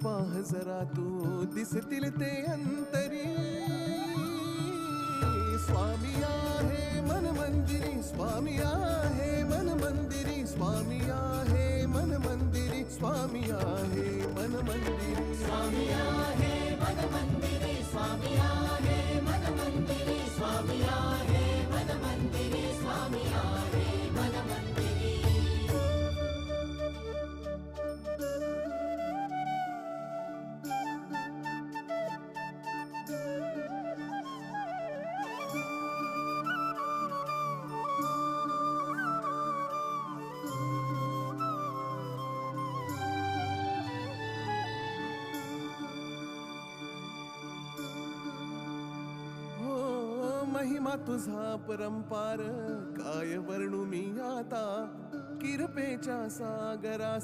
पाह जरा तू दिसतील ते अंतरी. स्वामी आहे मन मंदिरी, स्वामी आहे मन मंदिरी, स्वामी आहे मन मंदिरी, स्वामी आहे मन मंदिरी. स्वामी आहे मन मंदिरी, स्वामी आहे मन मंदिरी, स्वामी आहे मन मंदिरी, स्वामी आहे मन मंदिरी. महिमा तुझा परंपार काय वर्णू मी आता. किरपेच्या सागरा